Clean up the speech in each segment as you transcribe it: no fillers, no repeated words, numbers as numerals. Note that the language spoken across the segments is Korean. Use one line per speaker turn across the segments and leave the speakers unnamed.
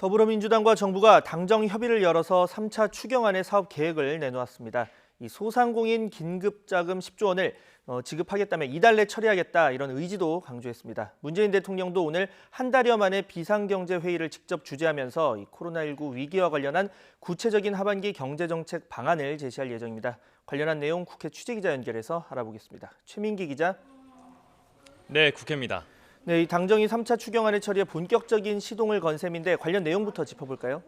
더불어민주당과 정부가 당정 협의를 열어서 3차 추경안의 사업 계획을 내놓았습니다. 이 소상공인 긴급자금 10조 원을 지급하겠다며 이달 내 처리하겠다 이런 의지도 강조했습니다. 문재인 대통령도 오늘 한 달여 만에 비상경제회의를 직접 주재하면서 이 코로나19 위기와 관련한 구체적인 하반기 경제정책 방안을 제시할 예정입니다. 관련한 내용 국회 취재기자 연결해서 알아보겠습니다. 최민기 기자.
네, 국회입니다.
네, 이 당정이 3차 추경안을 처리해 본격적인 시동을 건 셈인데 관련 내용부터 짚어볼까요?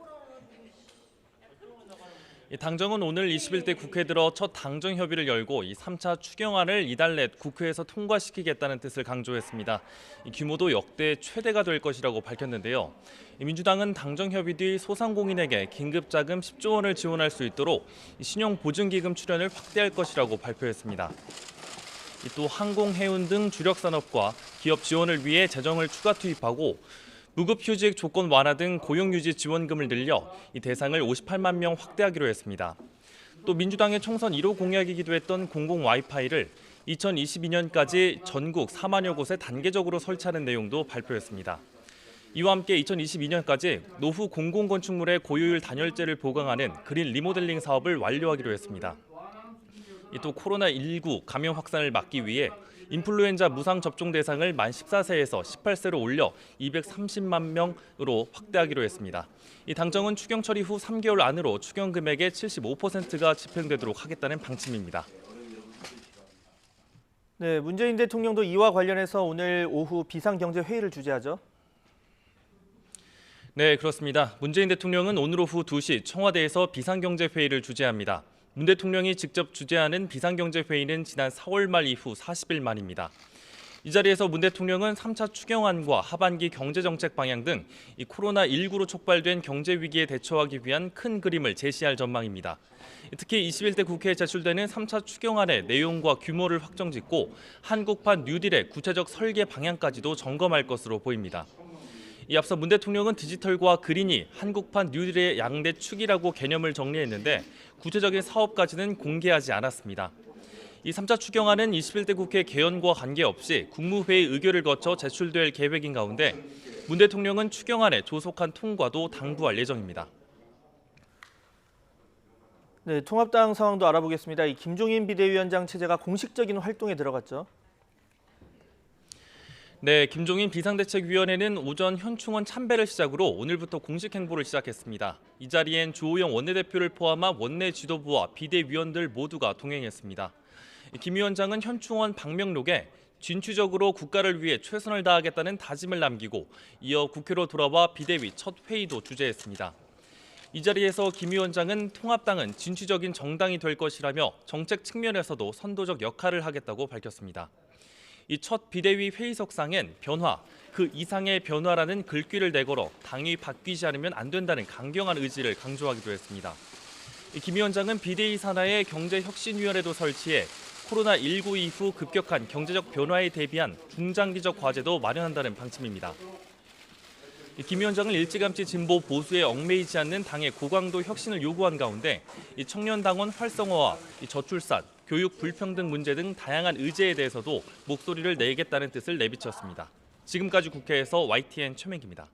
당정은 오늘 21대 국회 들어 첫 당정 협의를 열고 이 3차 추경안을 이달 내 국회에서 통과시키겠다는 뜻을 강조했습니다. 이 규모도 역대 최대가 될 것이라고 밝혔는데요. 민주당은 당정 협의 뒤 소상공인에게 긴급자금 10조 원을 지원할 수 있도록 신용보증기금 출연을 확대할 것이라고 발표했습니다. 또 항공, 해운 등 주력 산업과 기업 지원을 위해 재정을 추가 투입하고 무급휴직 조건 완화 등 고용유지 지원금을 늘려 이 대상을 58만 명 확대하기로 했습니다. 또 민주당의 총선 1호 공약이기도 했던 공공 와이파이를 2022년까지 전국 4만여 곳에 단계적으로 설치하는 내용도 발표했습니다. 이와 함께 2022년까지 노후 공공건축물의 고효율 단열재를 보강하는 그린 리모델링 사업을 완료하기로 했습니다. 또 코로나19 감염 확산을 막기 위해 인플루엔자 무상 접종 대상을 만 14세에서 18세로 올려 230만 명으로 확대하기로 했습니다. 이 당정은 추경 처리 후 3개월 안으로 추경 금액의 75%가 집행되도록 하겠다는 방침입니다.
네, 문재인 대통령도 이와 관련해서 오늘 오후 비상경제회의를 주재하죠.
네, 그렇습니다. 문재인 대통령은 오늘 오후 2시 청와대에서 비상경제회의를 주재합니다. 문 대통령이 직접 주재하는 비상경제회의는 지난 4월 말 이후 40일 만입니다. 이 자리에서 문 대통령은 3차 추경안과 하반기 경제정책 방향 등 이 코로나19로 촉발된 경제 위기에 대처하기 위한 큰 그림을 제시할 전망입니다. 특히 21대 국회에 제출되는 3차 추경안의 내용과 규모를 확정짓고 한국판 뉴딜의 구체적 설계 방향까지도 점검할 것으로 보입니다. 이 앞서 문 대통령은 디지털과 그린이 한국판 뉴딜의 양대 축이라고 개념을 정리했는데 구체적인 사업까지는 공개하지 않았습니다. 이 3차 추경안은 21대 국회 개원과 관계없이 국무회의 의결을 거쳐 제출될 계획인 가운데 문 대통령은 추경안의 조속한 통과도 당부할 예정입니다.
네, 통합당 상황도 알아보겠습니다. 이 김종인 비대위원장 체제가 공식적인 활동에 들어갔죠.
네, 김종인 비상대책위원회는 오전 현충원 참배를 시작으로 오늘부터 공식 행보를 시작했습니다. 이 자리엔 주호영 원내대표를 포함한 원내 지도부와 비대위원들 모두가 동행했습니다. 김 위원장은 현충원 방명록에 진취적으로 국가를 위해 최선을 다하겠다는 다짐을 남기고 이어 국회로 돌아와 비대위 첫 회의도 주재했습니다. 이 자리에서 김 위원장은 통합당은 진취적인 정당이 될 것이라며 정책 측면에서도 선도적 역할을 하겠다고 밝혔습니다. 이 첫 비대위 회의석상엔 변화, 그 이상의 변화라는 글귀를 내걸어 당이 바뀌지 않으면 안 된다는 강경한 의지를 강조하기도 했습니다. 김 위원장은 비대위 산하에 경제혁신위원회도 설치해 코로나19 이후 급격한 경제적 변화에 대비한 중장기적 과제도 마련한다는 방침입니다. 김 위원장은 일찌감치 진보 보수에 얽매이지 않는 당의 고강도 혁신을 요구한 가운데 청년당원 활성화와 저출산, 교육 불평등 문제 등 다양한 의제에 대해서도 목소리를 내겠다는 뜻을 내비쳤습니다. 지금까지 국회에서 YTN 최민기입니다.